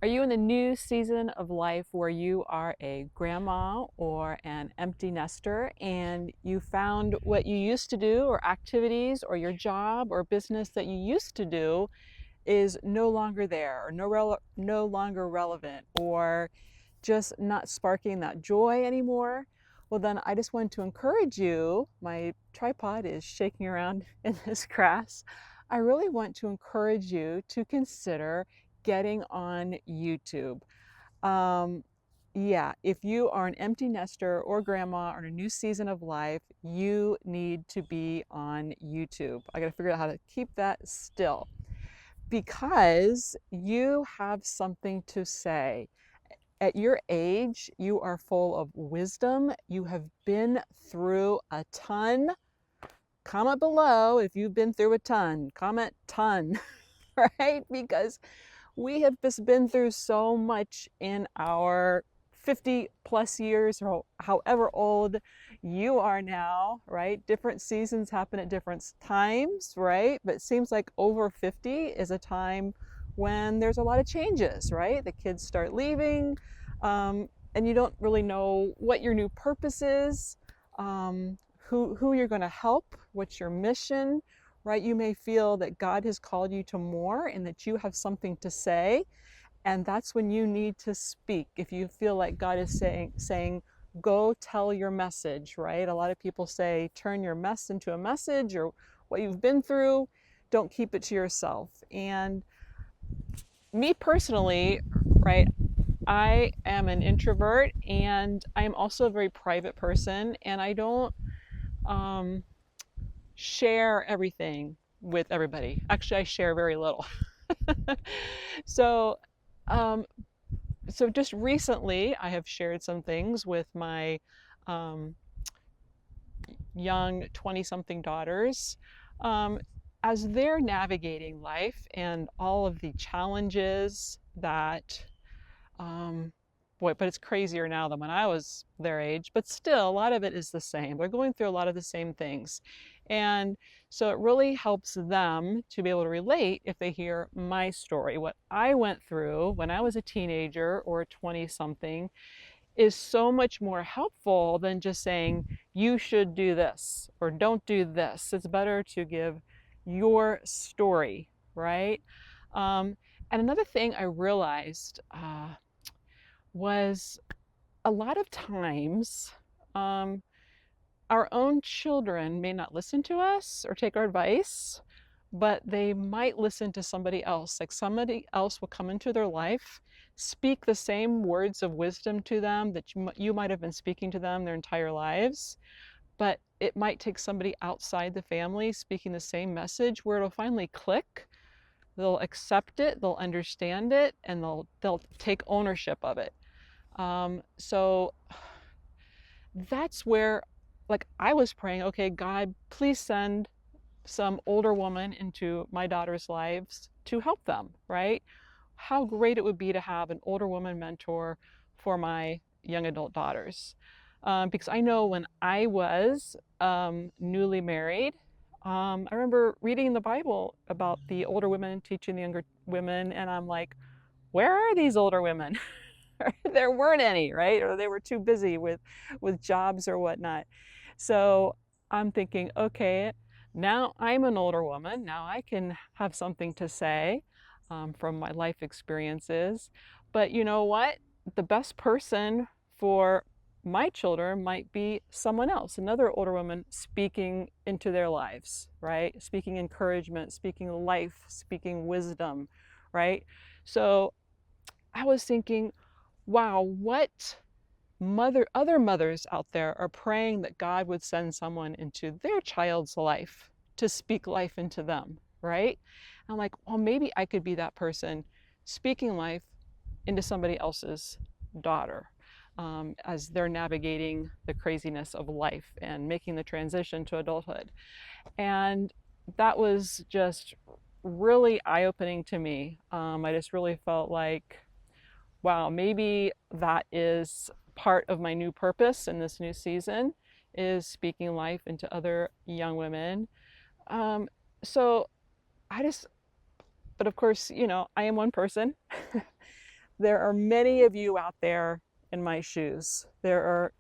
Are you in a new season of life where you are a grandma or an empty nester and you found what you used to do or activities or your job or business that you used to do is no longer there or no longer relevant or just not sparking that joy anymore? Well, then I just want to encourage you. My tripod is shaking around in this grass. I really want to encourage you to consider getting on YouTube. Um, yeah, if you are an empty nester or grandma or in a new season of life, you need to be on YouTube. I got to figure out how to keep that still because you have something to say. At your age, you are full of wisdom. You have been through a ton. Comment below if you've been through a ton. Comment ton, right? Because we have just been through so much in our 50 plus years, or however old you are now, right? Different seasons happen at different times, right? But it seems like over 50 is a time when there's a lot of changes, right? The kids start leaving, and you don't really know what your new purpose is, who you're going to help, what's your mission, right? You may feel that God has called you to more and that you have something to say. And that's when you need to speak. If you feel like God is saying, go tell your message, right? A lot of people say, turn your mess into a message, or what you've been through, don't keep it to yourself. And me personally, right, I am an introvert and I'm also a very private person, and I don't um, share everything with everybody. Actually, I share very little. So, um, so just recently, I have shared some things with my um, young 20-something daughters, um, as they're navigating life and all of the challenges that, um, boy, but it's crazier now than when I was their age, but still, a lot of it is the same. They're going through a lot of the same things. And so it really helps them to be able to relate if they hear my story. What I went through when I was a teenager or 20 something is so much more helpful than just saying, you should do this or don't do this. It's better to give your story, right? Um, and another thing I realized was a lot of times um, our own children may not listen to us or take our advice, but they might listen to somebody else. Like somebody else will come into their life, speak the same words of wisdom to them that you might have been speaking to them their entire lives, but it might take somebody outside the family speaking the same message where it'll finally click. They'll accept it, they'll understand it, and they'll take ownership of it. So that's where, like, I was praying, okay, God, please send some older woman into my daughter's lives to help them, right? How great it would be to have an older woman mentor for my young adult daughters. Because I know when I was newly married, I remember reading the Bible about the older women teaching the younger women, and I'm like, where are these older women? There weren't any, right? Or they were too busy with jobs or whatnot. So I'm thinking, okay, now I'm an older woman. Now I can have something to say from my life experiences. But you know what? The best person for my children might be someone else, another older woman speaking into their lives, right? Speaking encouragement, speaking life, speaking wisdom, right? So I was thinking, wow, what other mothers out there are praying that God would send someone into their child's life to speak life into them, right? I'm like, well, maybe I could be that person speaking life into somebody else's daughter, as they're navigating the craziness of life and making the transition to adulthood. And that was just really eye-opening to me. I just really felt like, wow, maybe that is part of my new purpose in this new season, is speaking life into other young women. Um, so I just, but of course, I am one person. There are many of you out there in my shoes. There are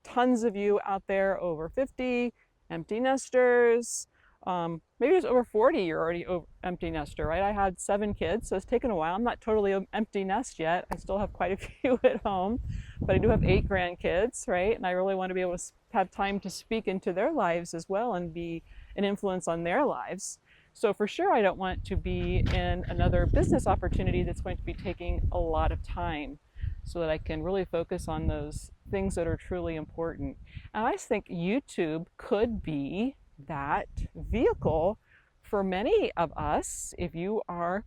tons of you out there over 50, empty nesters. Maybe it's over 40, you're already empty nester, right? I had 7 kids, so it's taken a while. I'm not totally an empty nest yet. I still have quite a few at home, but I do have 8 grandkids, right? And I really want to be able to have time to speak into their lives as well and be an influence on their lives. So for sure, I don't want to be in another business opportunity that's going to be taking a lot of time, so that I can really focus on those things that are truly important. And I think YouTube could be that vehicle for many of us. If you are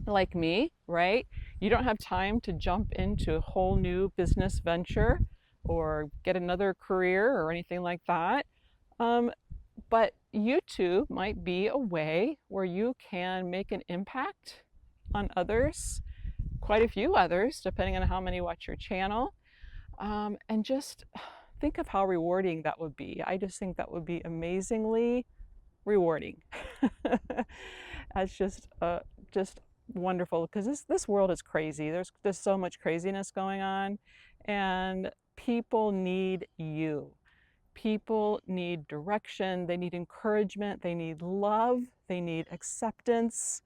like me, right? You don't have time to jump into a whole new business venture or get another career or anything like that. But YouTube might be a way where you can make an impact on others, quite a few others, depending on how many watch your channel. And just think of how rewarding that would be. I just think that would be amazingly rewarding. That's just wonderful, because this world is crazy. There's just so much craziness going on, and people need you. People need direction, they need encouragement, they need love, they need acceptance.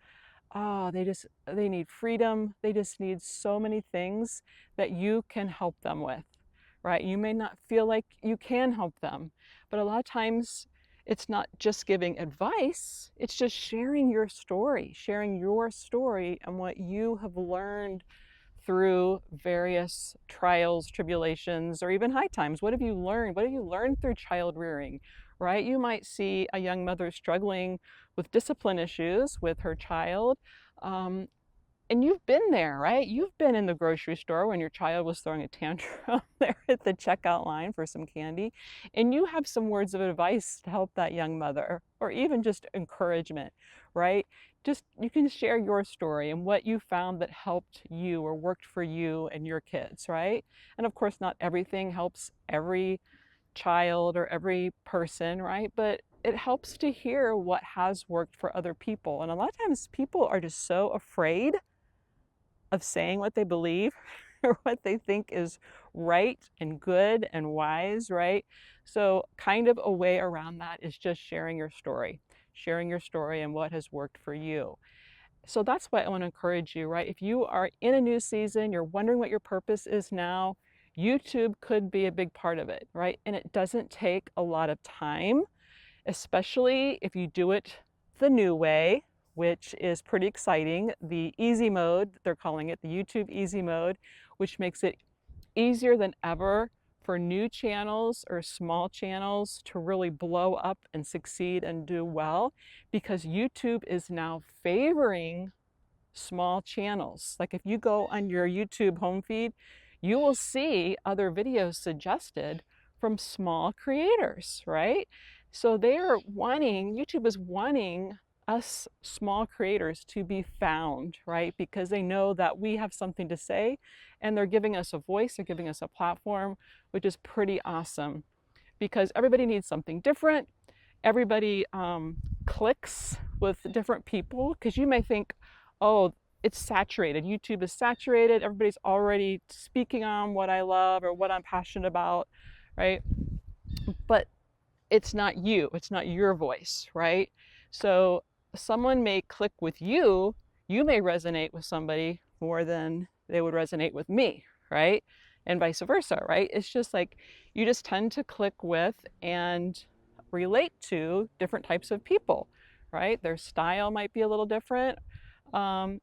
Oh, they need freedom. They just need so many things that you can help them with, right? You may not feel like you can help them, but a lot of times it's not just giving advice, it's just sharing your story and what you have learned through various trials, tribulations, or even high times. What have you learned? What have you learned through child rearing, right? You might see a young mother struggling with discipline issues with her child. And you've been there, right? You've been in the grocery store when your child was throwing a tantrum there at the checkout line for some candy, and you have some words of advice to help that young mother, or even just encouragement, right? Just, you can share your story and what you found that helped you or worked for you and your kids, right? And of course, not everything helps every child or every person, right? But it helps to hear what has worked for other people. And a lot of times people are just so afraid of saying what they believe or what they think is right and good and wise, right? So kind of a way around that is just sharing your story and what has worked for you. So that's why I want to encourage you, right? If you are in a new season, you're wondering what your purpose is now, YouTube could be a big part of it, right? And it doesn't take a lot of time, especially if you do it the new way, which is pretty exciting. The easy mode, they're calling it the YouTube easy mode, which makes it easier than ever for new channels or small channels to really blow up and succeed and do well, because YouTube is now favoring small channels. Like if you go on your YouTube home feed, you will see other videos suggested from small creators, right? So YouTube is wanting us small creators to be found, right? Because they know that we have something to say, and they're giving us a voice, they're giving us a platform, which is pretty awesome, because everybody needs something different. Everybody clicks with different people, because you may think, oh, it's saturated. YouTube is saturated. Everybody's already speaking on what I love or what I'm passionate about, right? But it's not you. It's not your voice, right? So someone may click with you. You may resonate with somebody more than they would resonate with me, right? And vice versa, right? It's just like you just tend to click with and relate to different types of people, right? Their style might be a little different.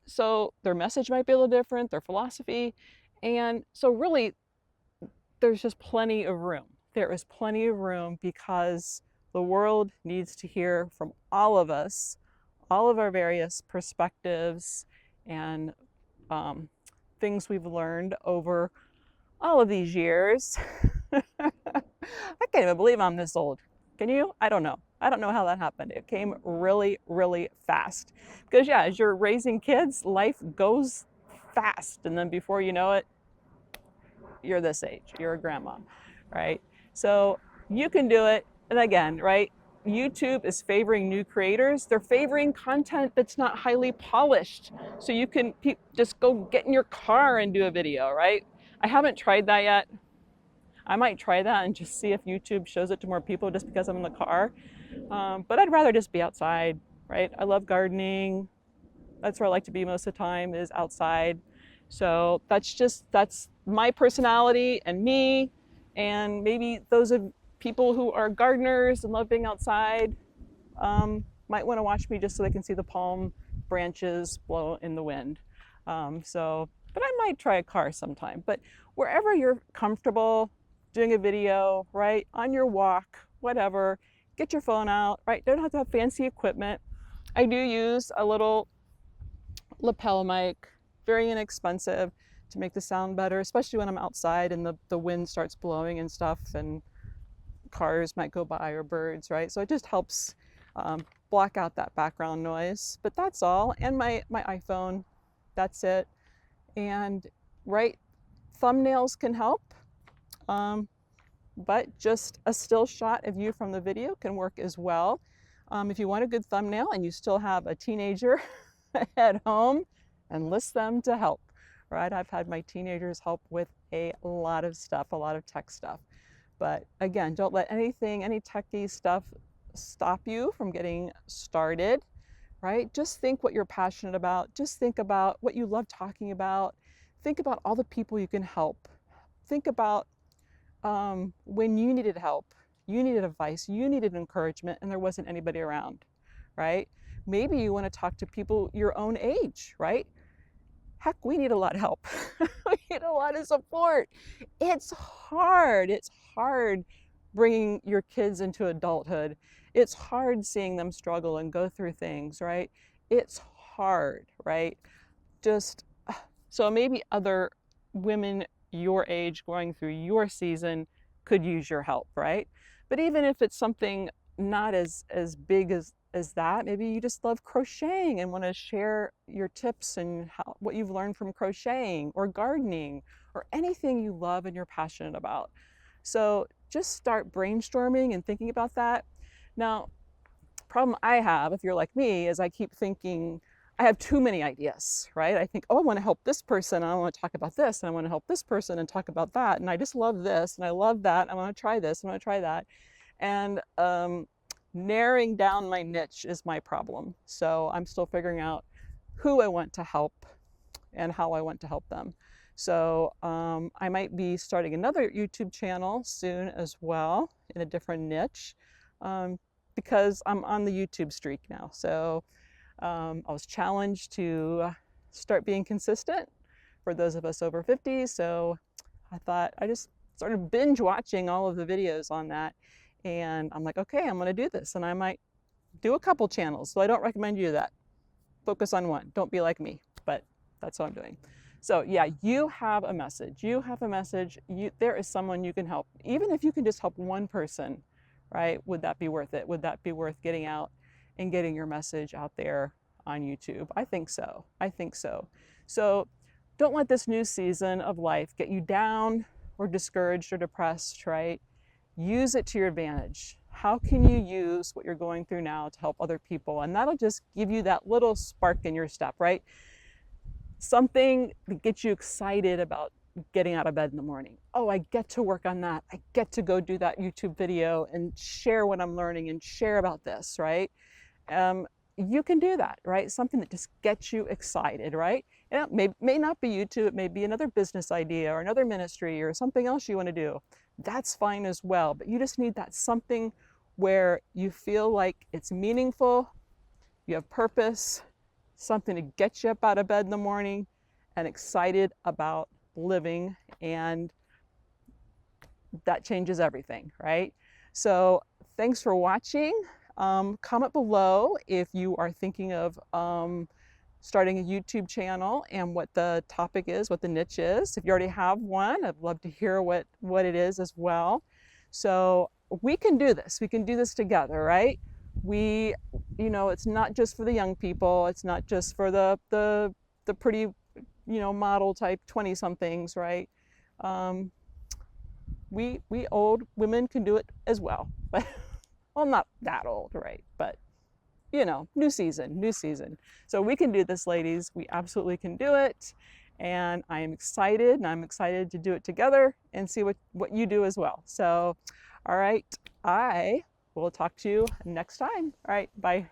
So their message might be a little different, their philosophy. And so really, there's just plenty of room. There is plenty of room, because the world needs to hear from all of us, all of our various perspectives and things we've learned over all of these years. I can't even believe I'm this old. Can you? I don't know. I don't know how that happened. It came really, really fast. Because yeah, as you're raising kids, life goes fast. And then before you know it, you're this age, you're a grandma, right? So you can do it. And again, right? YouTube is favoring new creators. They're favoring content that's not highly polished. So you can just go get in your car and do a video, right? I haven't tried that yet. I might try that and just see if YouTube shows it to more people just because I'm in the car. But I'd rather just be outside, right? I love gardening. That's where I like to be most of the time, is outside. So that's my personality and me. And maybe those of people who are gardeners and love being outside might want to watch me just so they can see the palm branches blow in the wind. But I might try a car sometime. But wherever you're comfortable doing a video, right, on your walk, whatever, get your phone out, right? Don't have to have fancy equipment. I do use a little lapel mic, very inexpensive, to make the sound better, especially when I'm outside and the wind starts blowing and stuff, and cars might go by or birds, right? So it just helps block out that background noise. But that's all. And my iPhone, that's it. And right, thumbnails can help. But just a still shot of you from the video can work as well. If you want a good thumbnail and you still have a teenager at home, enlist them to help, right? I've had my teenagers help with a lot of stuff, a lot of tech stuff. But again, don't let anything, any techie stuff stop you from getting started, right? Just think what you're passionate about. Just think about what you love talking about. Think about all the people you can help. Think about when you needed help, you needed advice, you needed encouragement, and there wasn't anybody around, right? Maybe you want to talk to people your own age, right? Heck, we need a lot of help. We need a lot of support. It's hard. It's hard bringing your kids into adulthood. It's hard seeing them struggle and go through things, right? It's hard, right? So maybe other women your age going through your season could use your help, right? But even if it's something not as big as that, maybe you just love crocheting and want to share your tips and what you've learned from crocheting or gardening or anything you love and you're passionate about. So just start brainstorming and thinking about that. Now, problem I have, if you're like me, is I keep thinking I have too many ideas, right? I think, oh, I want to help this person, and I want to talk about this, and I want to help this person and talk about that, and I just love this, and I love that, I want to try this, I want to try that. And narrowing down my niche is my problem. So I'm still figuring out who I want to help and how I want to help them. So I might be starting another YouTube channel soon as well in a different niche because I'm on the YouTube streak now. So I was challenged to start being consistent for those of us over 50. So I thought I just started binge watching all of the videos on that. And I'm like, okay, I'm going to do this. And I might do a couple channels. So I don't recommend you do that. Focus on one. Don't be like me. But that's what I'm doing. So yeah, you have a message. You have a message. There is someone you can help. Even if you can just help one person, right? Would that be worth it? Would that be worth getting out and getting your message out there on YouTube? I think so. I think so. So don't let this new season of life get you down or discouraged or depressed, right? Use it to your advantage. How can you use what you're going through now to help other people? And that'll just give you that little spark in your step, right? Something that gets you excited about getting out of bed in the morning. Oh, I get to work on that. I get to go do that YouTube video and share what I'm learning and share about this, right? You can do that, right? Something that just gets you excited, right? And it may not be YouTube, it may be another business idea or another ministry or something else you want to do. That's fine as well, but you just need that something where you feel like it's meaningful, you have purpose, something to get you up out of bed in the morning and excited about living, and that changes everything, right? So thanks for watching. Comment below if you are thinking of starting a YouTube channel and what the topic is, what the niche is. If you already have one, I'd love to hear what it is as well. So we can do this. We can do this together, right? It's not just for the young people. It's not just for the pretty, model type 20-somethings, right? We old women can do it as well. But Well, not that old, right? But you know, new season, new season. So we can do this, ladies. We absolutely can do it. And I am excited, and I'm excited to do it together and see what you do as well. So, all right, I will talk to you next time. All right, bye.